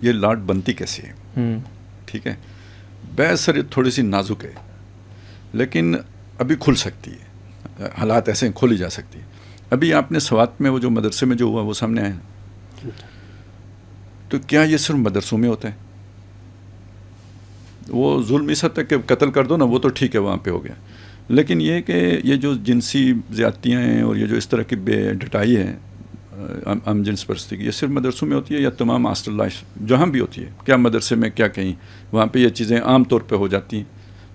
یہ لاٹ بنتی کیسے ہے؟ ٹھیک ہے، بحث سر تھوڑی سی نازک ہے لیکن ابھی کھل سکتی ہے، حالات ایسے ہیں کھولی جا سکتی ہے۔ ابھی آپ نے سوات میں وہ جو مدرسے میں جو ہوا وہ سامنے آیا، تو کیا یہ صرف مدرسوں میں ہوتا ہے؟ وہ ظلم اس حد تک کہ قتل کر دو نا، وہ تو ٹھیک ہے وہاں پہ ہو گیا، لیکن یہ کہ یہ جو جنسی زیادتیاں ہیں اور یہ جو اس طرح کی بے ڈٹائی ہے ہم جنس پرستی کی، یہ صرف مدرسوں میں ہوتی ہے یا تمام ہاسٹل لائف جہاں بھی ہوتی ہے؟ کیا مدرسے میں کیا کہیں وہاں پہ یہ چیزیں عام طور پہ ہو جاتی ہیں،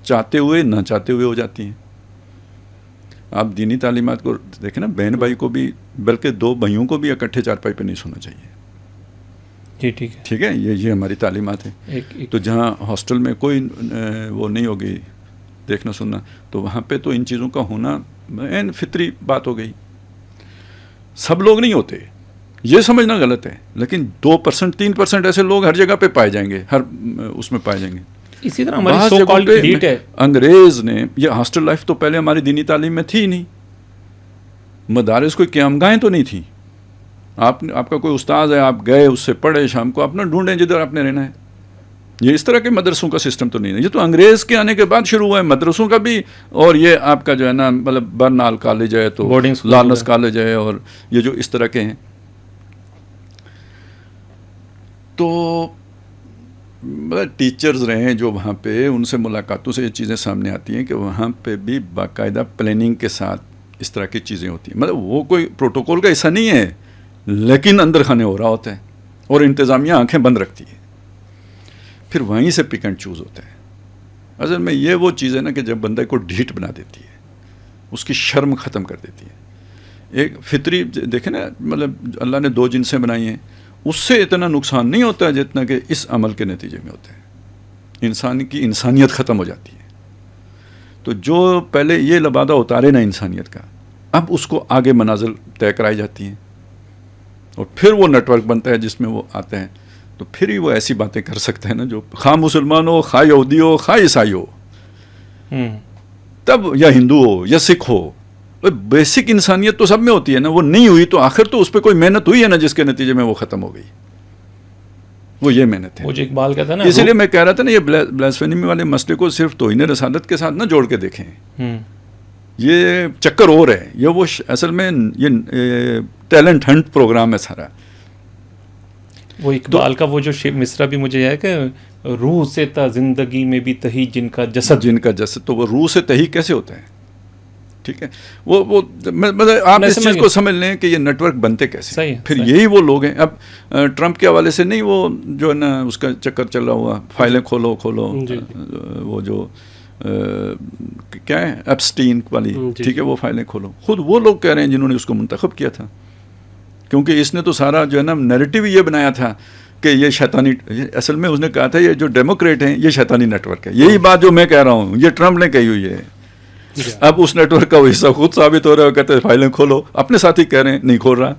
چاہتے ہوئے نہ چاہتے ہوئے ہو جاتی ہیں؟ آپ دینی تعلیمات کو دیکھیں نا، بہن بھائی کو بھی، بلکہ دو بھائیوں کو بھی اکٹھے چارپائی پہ نہیں سونا چاہیے۔ جی ٹھیک ہے، ٹھیک ہے، یہ ہماری تعلیمات ہیں۔ تو جہاں ہاسٹل میں کوئی وہ نہیں ہوگی دیکھنا سننا، تو وہاں پہ تو ان چیزوں کا ہونا این فطری بات ہو گئی۔ سب لوگ نہیں ہوتے، یہ سمجھنا غلط ہے، لیکن 2% 3% ایسے لوگ ہر جگہ پہ پائے جائیں گے، ہر اس میں پائے جائیں گے۔ اسی طرح ہماری سو کالڈ ایلیٹ ہے۔ انگریز نے یہ ہاسٹل لائف تو پہلے ہماری دینی تعلیم میں تھی نہیں، مدارس کوئی قیامگاہیں تو نہیں تھیں۔ آپ کا کوئی استاد ہے، آپ گئے اس سے پڑھے، شام کو اپنا ڈھونڈیں جدھر آپ نے رہنا ہے۔ یہ اس طرح کے مدرسوں کا سسٹم تو نہیں ہے، یہ تو انگریز کے آنے کے بعد شروع ہوا ہے مدرسوں کا بھی، اور یہ آپ کا جو ہے نا مطلب برنال کالج ہے، تو لارنس کالج ہے، اور یہ جو اس طرح کے ہیں۔ تو ٹیچرز رہے ہیں جو وہاں پہ، ان سے ملاقاتوں سے یہ چیزیں سامنے آتی ہیں کہ وہاں پہ بھی باقاعدہ پلاننگ کے ساتھ اس طرح کی چیزیں ہوتی ہیں، مطلب وہ کوئی پروٹوکول کا حصہ نہیں ہے، لیکن اندر کھانے ہو رہا ہوتا ہے اور انتظامیہ آنکھیں بند رکھتی ہے، پھر وہیں سے پک اینڈ چوز ہوتا ہے۔ اصل میں یہ وہ چیز ہے نا کہ جب بندے کو ڈھیٹ بنا دیتی ہے، اس کی شرم ختم کر دیتی ہے۔ ایک فطری دیکھیں نا، مطلب اللہ نے 2 جنسیں بنائی ہیں، اس سے اتنا نقصان نہیں ہوتا ہے جتنا کہ اس عمل کے نتیجے میں ہوتا ہے، انسان کی انسانیت ختم ہو جاتی ہے۔ تو جو پہلے یہ لبادہ اتارے نا انسانیت کا، اب اس کو آگے منازل طے کرائی جاتی ہیں، اور پھر وہ نیٹ ورک بنتا ہے جس میں وہ آتے ہیں، تو پھر ہی وہ ایسی باتیں کر سکتے ہیں نا جو خواہ مسلمان ہو، خواہ یہودی ہو، خواہ عیسائی ہو، تب یا ہندو ہو یا سکھ ہو، بیسک انسانیت تو سب میں ہوتی ہے نا۔ وہ نہیں ہوئی تو آخر تو اس پہ کوئی محنت ہوئی ہے نا، جس کے نتیجے میں وہ ختم ہو گئی، وہ یہ محنت ہے۔ وہ جو اقبال کہتا ہے نا، اسی لیے میں کہہ رہا تھا نا، یہ بلاسفیمی والے مسئلے کو صرف توہین رسالت کے ساتھ نہ جوڑ کے دیکھیں، یہ چکر اور ہے، یہ وہ اصل میں یہ ٹیلنٹ ہنٹ پروگرام ہے سارا۔ وہ اقبال کا وہ جو مصرع بھی مجھے ہے کہ روح سے تا زندگی میں بھی تہی جن کا جسد، تو وہ روح سے تہی کیسے ہوتا ہے؟ ٹھیک ہے، وہ آپ اس چیز کو سمجھ لیں کہ یہ نیٹ ورک بنتے کیسے، پھر یہی وہ لوگ ہیں۔ اب ٹرمپ کے حوالے سے نہیں، وہ جو ہے نا اس کا چکر چل رہا ہوا، فائلیں کھولو وہ جو کیا ہے ایپسٹین والی، ٹھیک ہے، وہ فائلیں کھولو، خود وہ لوگ کہہ رہے ہیں جنہوں نے اس کو منتخب کیا تھا، کیونکہ اس نے تو سارا جو ہے نا نیریٹو یہ بنایا تھا کہ یہ شیطانی، اصل میں اس نے کہا تھا یہ جو ڈیموکریٹ ہیں یہ شیطانی نیٹ ورک ہے۔ یہی بات جو میں کہہ رہا ہوں یہ ٹرمپ نے کہی ہوئی ہے۔ اب اس نیٹ ورک کا وہ حصہ خود ثابت ہو رہا ہے، کہتے ہیں فائلیں کھولو، اپنے ساتھی کہہ رہے ہیں نہیں کھول رہا۔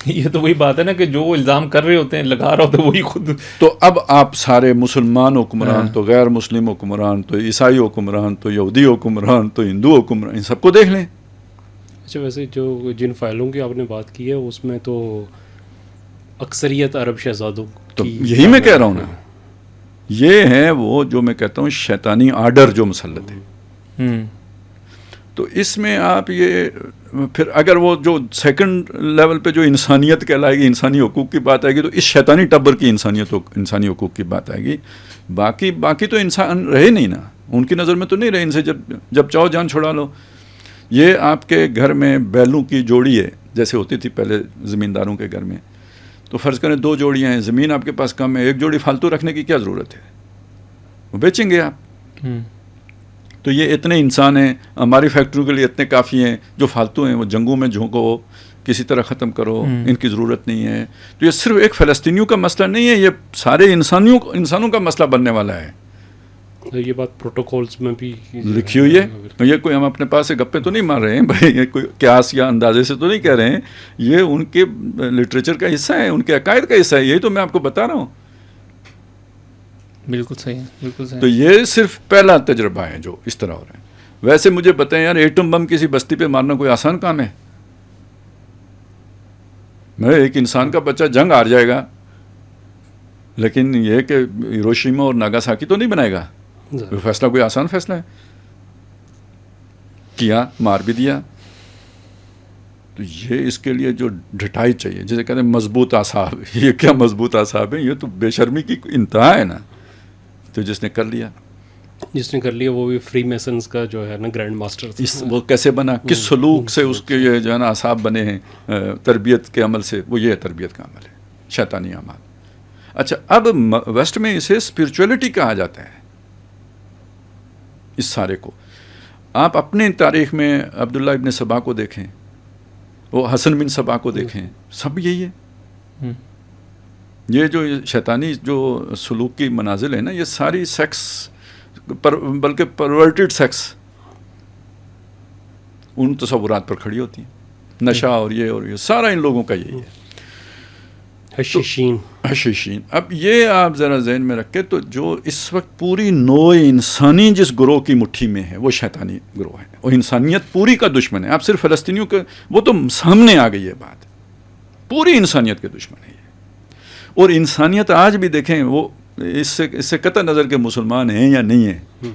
یہ تو وہی بات ہے نا کہ جو الزام کر رہے ہوتے ہیں، لگا رہا ہوتا ہے وہی خود۔ تو اب آپ سارے مسلمان حکمران، تو غیر مسلم حکمران، تو عیسائی حکمران، تو یہودی حکمران، تو ہندو حکمران، ان سب کو دیکھ لیں۔ اچھا، ویسے جو جن فائلوں کی آپ نے بات کی ہے اس میں تو اکثریت عرب شہزادوں تو یہی میں کہہ رہا ہوں نا، یہ ہے وہ جو میں کہتا ہوں شیطانی آرڈر جو مسلط ہے۔ تو اس میں آپ یہ پھر اگر وہ جو سیکنڈ لیول پہ جو انسانیت کہلائے گی، انسانی حقوق کی بات آئے گی، تو اس شیطانی ٹبر کی انسانی حقوق کی بات آئے گی۔ باقی تو انسان رہے نہیں نا، ان کی نظر میں تو نہیں رہے، ان سے جب چاہو جان چھڑا لو۔ یہ آپ کے گھر میں بیلوں کی جوڑی ہے، جیسے ہوتی تھی پہلے زمینداروں کے گھر میں، تو فرض کریں 2 جوڑیاں ہیں، زمین آپ کے پاس کم ہے، 1 جوڑی فالتو رکھنے کی کیا ضرورت ہے؟ وہ بیچیں گے آپ۔ تو یہ اتنے انسان ہیں، ہماری فیکٹریوں کے لیے اتنے کافی ہیں، جو فالتو ہیں وہ جنگوں میں جھونکو، کسی طرح ختم کرو، ان کی ضرورت نہیں ہے۔ تو یہ صرف ایک فلسطینیوں کا مسئلہ نہیں ہے، یہ سارے انسانوں کا مسئلہ بننے والا ہے۔ یہ بات پروٹوکولز میں بھی لکھی ہوئی ہے، یہ کوئی ہم اپنے پاس سے گپے تو نہیں مار رہے ہیں بھائی، یہ کوئی قیاس یا اندازے سے تو نہیں کہہ رہے ہیں، یہ ان کے لٹریچر کا حصہ ہے، ان کے عقائد کا حصہ ہے، یہی تو میں آپ کو بتا رہا ہوں۔ بالکل صحیح، بالکل صحیح۔ تو یہ صرف پہلا تجربہ ہے جو اس طرح ہو رہا ہے۔ ویسے مجھے بتائیں یار، ایٹم بم کسی بستی پہ مارنا کوئی آسان کام ہے؟ میں ایک انسان کا بچہ جنگ ہار جائے گا، لیکن یہ کہ ہیروشیما اور ناگاساکی تو نہیں بنائے گا. وہ فیصلہ کوئی آسان فیصلہ ہے؟ کیا، مار بھی دیا. تو یہ اس کے لیے جو ڈٹائی چاہیے، جیسے کہتے ہیں مضبوط اعصاب. یہ کیا مضبوط اعصاب ہیں؟ یہ تو بے شرمی کی انتہا ہے نا. تو جس نے کر لیا وہ بھی فری میسنز کا جو ہے نا گرینڈ ماسٹر تھا. وہ کیسے بنا، کس سلوک سے اس کے یہ جو ہے نا اعصاب بنے ہیں تربیت کے عمل سے. وہ یہ تربیت کا عمل ہے، شیطانی اعمال. اچھا، اب ویسٹ میں اسے اسپرچولیٹی کہا جاتا ہے اس سارے کو. آپ اپنے تاریخ میں عبداللہ ابن سبا کو دیکھیں، وہ حسن بن سبا کو دیکھیں، سب یہی ہے. یہ جو شیطانی جو سلوک کی منازل ہے نا، یہ ساری سیکس بلکہ پرورٹڈ سیکس ان تصورات پر کھڑی ہوتی ہیں. نشہ اور یہ سارا ان لوگوں کا یہی ہے. حشیشین. اب یہ آپ ذرا ذہن میں رکھیں تو جو اس وقت پوری نوع انسانی جس گروہ کی مٹھی میں ہے وہ شیطانی گروہ ہے. وہ انسانیت پوری کا دشمن ہے. آپ صرف فلسطینیوں کے، وہ تو سامنے آ گئی ہے بات، پوری انسانیت کے دشمن ہے یہ. اور انسانیت آج بھی دیکھیں، وہ اس سے قطع نظر کے مسلمان ہیں یا نہیں ہیں،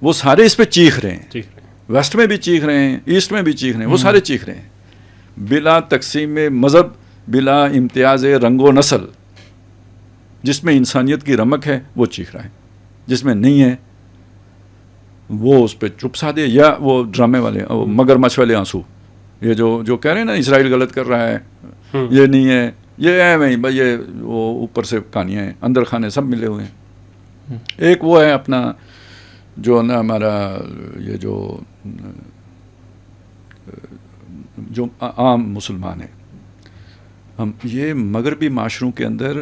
وہ سارے اس پہ چیخ رہے ہیں. ویسٹ میں بھی چیخ رہے ہیں، ایسٹ میں بھی چیخ رہے ہیں، وہ سارے چیخ رہے ہیں. بلا تقسیم مذہب، بلا امتیاز رنگ و نسل، جس میں انسانیت کی رمق ہے وہ چیخ رہا ہے، جس میں نہیں ہے وہ اس پہ چپ سادے. یا وہ ڈرامے والے مگرمچھ والے آنسو، یہ جو کہہ رہے ہیں نا اسرائیل غلط کر رہا ہے، یہ نہیں ہے، یہ ہے نہیں بھائی، یہ وہ اوپر سے کہانیاں ہیں، اندر خانے سب ملے ہوئے ہیں. ایک وہ ہے اپنا جو نا ہمارا یہ جو عام مسلمان ہیں ہم، یہ مغربی معاشروں کے اندر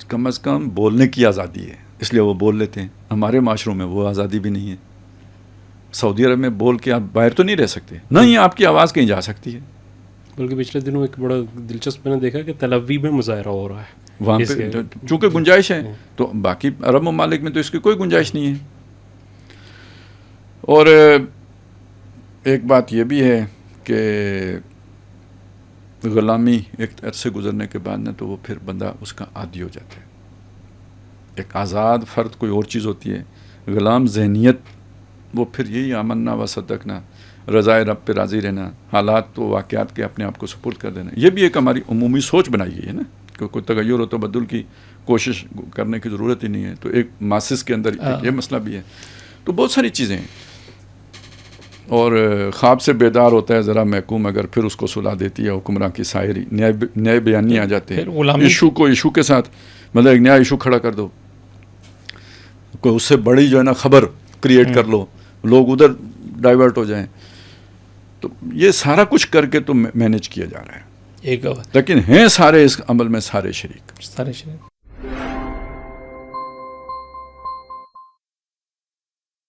کم از کم بولنے کی آزادی ہے، اس لیے وہ بول لیتے ہیں. ہمارے معاشروں میں وہ آزادی بھی نہیں ہے. سعودی عرب میں بول کے آپ باہر تو نہیں رہ سکتے، نہیں آپ کی آواز کہیں جا سکتی ہے. بلکہ پچھلے دنوں ایک بڑا دلچسپ میں نے دیکھا کہ تل اویو میں مظاہرہ ہو رہا ہے وہاں پہ، چونکہ گنجائش ہے. تو باقی عرب ممالک میں تو اس کی کوئی گنجائش نہیں ہے. اور ایک بات یہ بھی ہے کہ غلامی ایک عرصے گزرنے کے بعد نا تو وہ پھر بندہ اس کا عادی ہو جاتا ہے. ایک آزاد فرد کوئی اور چیز ہوتی ہے، غلام ذہنیت وہ پھر یہی آمنا و صدقنا، رضائے رب پہ راضی رہنا، حالات و واقعات کے اپنے آپ کو سپرد کر دینا. یہ بھی ایک ہماری عمومی سوچ بنائی گئی ہے نا کہ کوئی تغیر و تبدل کی کوشش کرنے کی ضرورت ہی نہیں ہے. تو ایک ماسس کے اندر یہ مسئلہ بھی ہے. تو بہت ساری چیزیں ہیں. اور خواب سے بیدار ہوتا ہے ذرا محکوم، اگر پھر اس کو سلا دیتی ہے حکمراں کی سائری، نئے بیانی آ جاتے ہیں. ایشو کے ساتھ مطلب ایک نیا ایشو کھڑا کر دو، کوئی اس سے بڑی جو ہے نا خبر کریٹ کر لو، لوگ ادھر ڈائیورٹ ہو جائیں. تو یہ سارا کچھ کر کے تو مینیج کیا جا رہا ہے. لیکن ہیں سارے اس عمل میں سارے شریک.